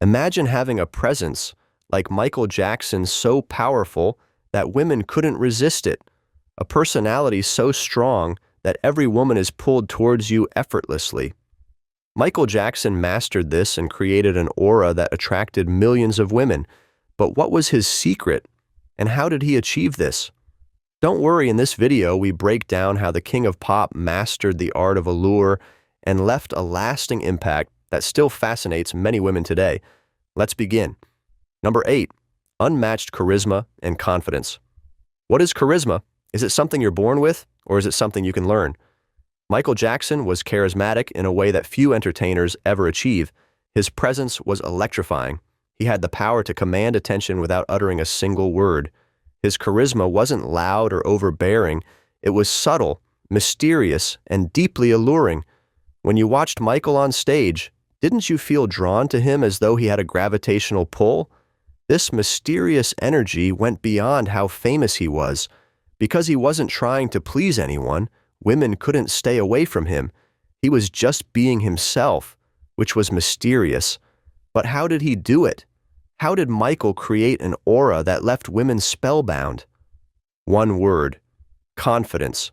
Imagine having a presence like Michael Jackson so powerful that women couldn't resist it, a personality so strong that every woman is pulled towards you effortlessly. Michael Jackson mastered this and created an aura that attracted millions of women. But what was his secret, and how did he achieve this? Don't worry, in this video we break down how the king of pop mastered the art of allure and left a lasting impact that still fascinates many women today. Let's begin. Number 8. Unmatched charisma and confidence. What is charisma? Is it something you're born with, or is it something you can learn? Michael Jackson was charismatic in a way that few entertainers ever achieve. His presence was electrifying. He had the power to command attention without uttering a single word. His charisma wasn't loud or overbearing. It was subtle, mysterious, and deeply alluring. When you watched Michael on stage, didn't you feel drawn to him as though he had a gravitational pull? This mysterious energy went beyond how famous he was. Because he wasn't trying to please anyone, women couldn't stay away from him. He was just being himself, which was mysterious. But how did he do it? How did Michael create an aura that left women spellbound? One word: confidence.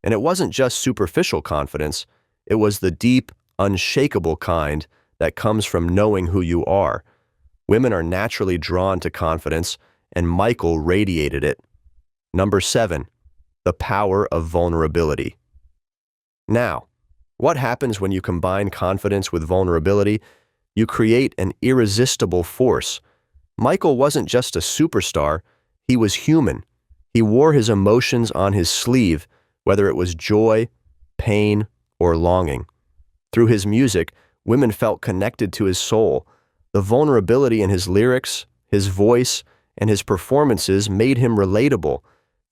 And it wasn't just superficial confidence. It was the deep, unshakable kind that comes from knowing who you are. Women are naturally drawn to confidence, and Michael radiated it. Number 7. The power of vulnerability. Now, what happens when you combine confidence with vulnerability? You create an irresistible force. Michael wasn't just a superstar, he was human. He wore his emotions on his sleeve, whether it was joy, pain, or longing. Through his music, women felt connected to his soul. The vulnerability in his lyrics, his voice, and his performances made him relatable.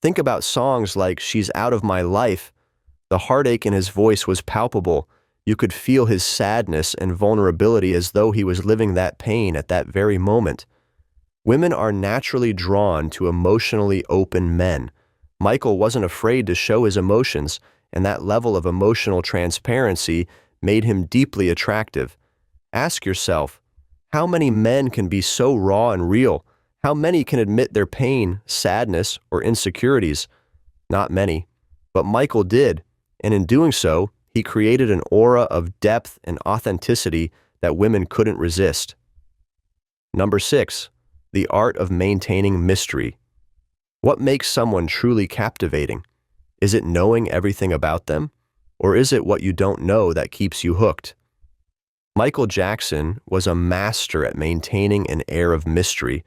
Think about songs like "She's Out of My Life." The heartache in his voice was palpable. You could feel his sadness and vulnerability as though he was living that pain at that very moment. Women are naturally drawn to emotionally open men. Michael wasn't afraid to show his emotions, and that level of emotional transparency made him deeply attractive. Ask yourself, how many men can be so raw and real? How many can admit their pain, sadness, or insecurities? Not many. But Michael did, and in doing so, he created an aura of depth and authenticity that women couldn't resist. Number 6. The art of maintaining mystery. What makes someone truly captivating? Is it knowing everything about them? Or is it what you don't know that keeps you hooked? Michael Jackson was a master at maintaining an air of mystery.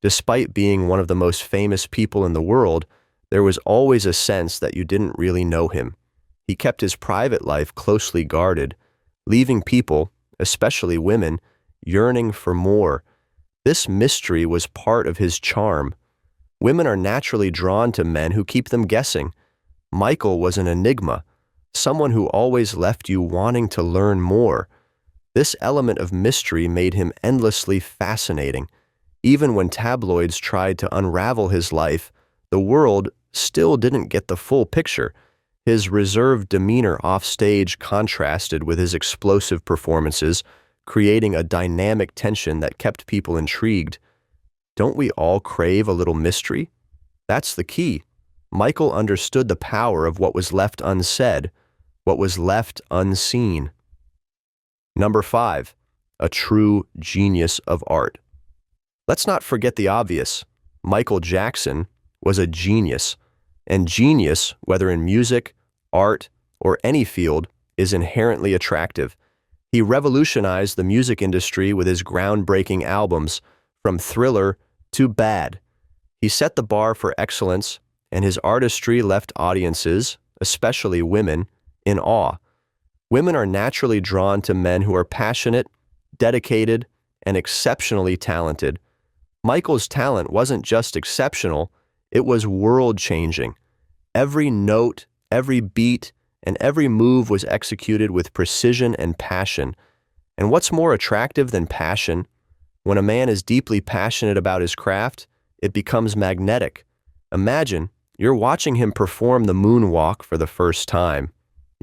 Despite being one of the most famous people in the world, there was always a sense that you didn't really know him. He kept his private life closely guarded, leaving people, especially women, yearning for more. This mystery was part of his charm. Women are naturally drawn to men who keep them guessing. Michael was an enigma, someone who always left you wanting to learn more. This element of mystery made him endlessly fascinating. Even when tabloids tried to unravel his life, the world still didn't get the full picture. His reserved demeanor offstage contrasted with his explosive performances, creating a dynamic tension that kept people intrigued. Don't we all crave a little mystery? That's the key. Michael understood the power of what was left unsaid, what was left unseen. Number 5. A true genius of art. Let's not forget the obvious. Michael Jackson was a genius, and genius, whether in music, art, or any field, is inherently attractive. He revolutionized the music industry with his groundbreaking albums, from Thriller to Bad. He set the bar for excellence, and his artistry left audiences, especially women, in awe. Women are naturally drawn to men who are passionate, dedicated, and exceptionally talented. Michael's talent wasn't just exceptional, it was world-changing. Every note, every beat, and every move was executed with precision and passion. And what's more attractive than passion? When a man is deeply passionate about his craft, it becomes magnetic. Imagine you're watching him perform the moonwalk for the first time.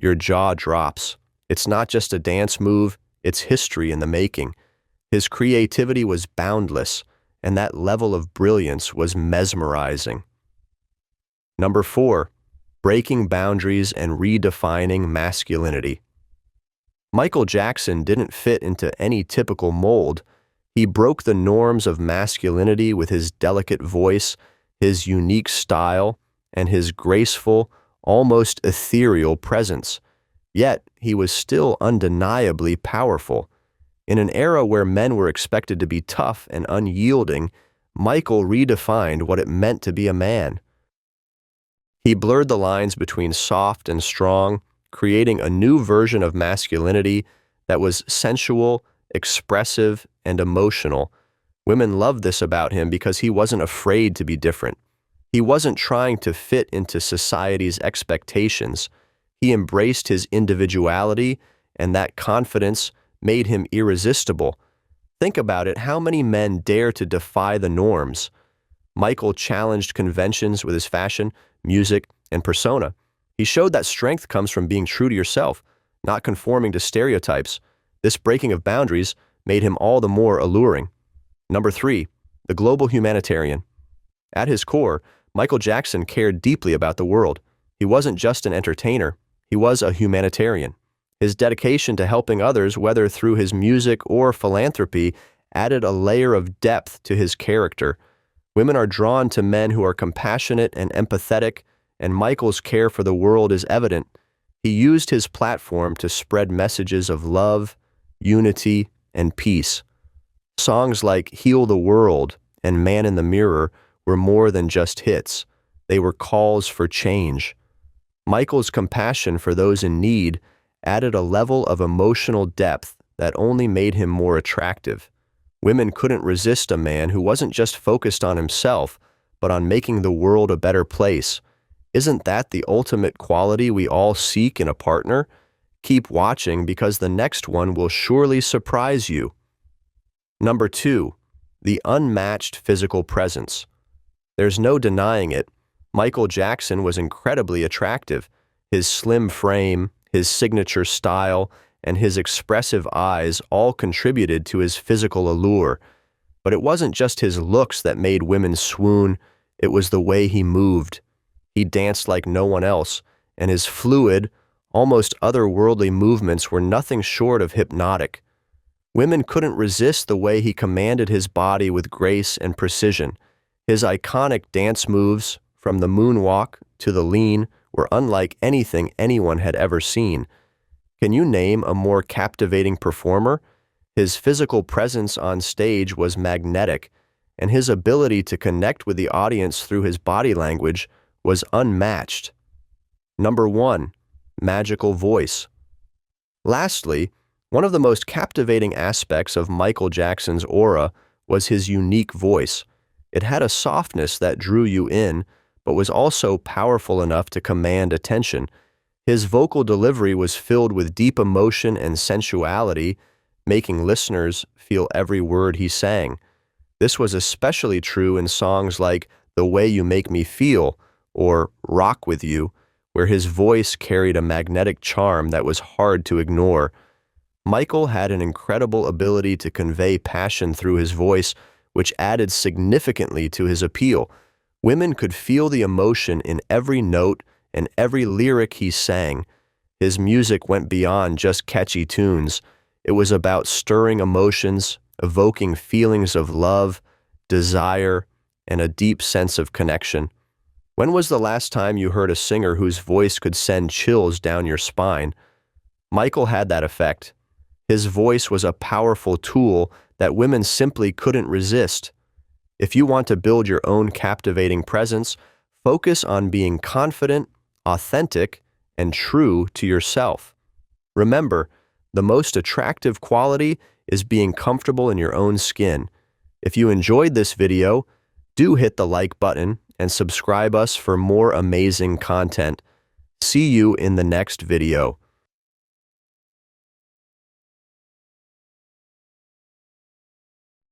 Your jaw drops. It's not just a dance move, it's history in the making. His creativity was boundless, and that level of brilliance was mesmerizing. Number 4, breaking boundaries and redefining masculinity. Michael Jackson didn't fit into any typical mold. He broke the norms of masculinity with his delicate voice, his unique style, and his graceful, almost ethereal presence. Yet, he was still undeniably powerful. In an era where men were expected to be tough and unyielding, Michael redefined what it meant to be a man. He blurred the lines between soft and strong, creating a new version of masculinity that was sensual, expressive, and emotional. Women loved this about him because he wasn't afraid to be different. He wasn't trying to fit into society's expectations. He embraced his individuality, and that confidence made him irresistible. Think about it, how many men dare to defy the norms? Michael challenged conventions with his fashion, music, and persona. He showed that strength comes from being true to yourself, not conforming to stereotypes. This breaking of boundaries made him all the more alluring. Number 3, the global humanitarian. At his core, Michael Jackson cared deeply about the world. He wasn't just an entertainer, he was a humanitarian. His dedication to helping others, whether through his music or philanthropy, added a layer of depth to his character. Women are drawn to men who are compassionate and empathetic, and Michael's care for the world is evident. He used his platform to spread messages of love, unity, and peace. Songs like Heal the World and Man in the Mirror were more than just hits. They were calls for change. Michael's compassion for those in need added a level of emotional depth that only made him more attractive. Women couldn't resist a man who wasn't just focused on himself, but on making the world a better place. Isn't that the ultimate quality we all seek in a partner? Keep watching because the next one will surely surprise you. Number 2, the unmatched physical presence. There's no denying it. Michael Jackson was incredibly attractive. His slim frame, his signature style, and his expressive eyes all contributed to his physical allure. But it wasn't just his looks that made women swoon, it was the way he moved. He danced like no one else, and his fluid, almost otherworldly movements were nothing short of hypnotic. Women couldn't resist the way he commanded his body with grace and precision. His iconic dance moves, from the moonwalk to the lean, were unlike anything anyone had ever seen. Can you name a more captivating performer? His physical presence on stage was magnetic, and his ability to connect with the audience through his body language was unmatched. Number 1, magical voice. Lastly, one of the most captivating aspects of Michael Jackson's aura was his unique voice. It had a softness that drew you in, but was also powerful enough to command attention. His vocal delivery was filled with deep emotion and sensuality, making listeners feel every word he sang. This was especially true in songs like The Way You Make Me Feel or Rock With You, where his voice carried a magnetic charm that was hard to ignore. Michael had an incredible ability to convey passion through his voice, which added significantly to his appeal. Women could feel the emotion in every note and every lyric he sang. His music went beyond just catchy tunes. It was about stirring emotions, evoking feelings of love, desire, and a deep sense of connection. When was the last time you heard a singer whose voice could send chills down your spine? Michael had that effect. His voice was a powerful tool that women simply couldn't resist. If you want to build your own captivating presence, focus on being confident, authentic, and true to yourself. Remember, the most attractive quality is being comfortable in your own skin. If you enjoyed this video, do hit the like button and subscribe us for more amazing content. See you in the next video.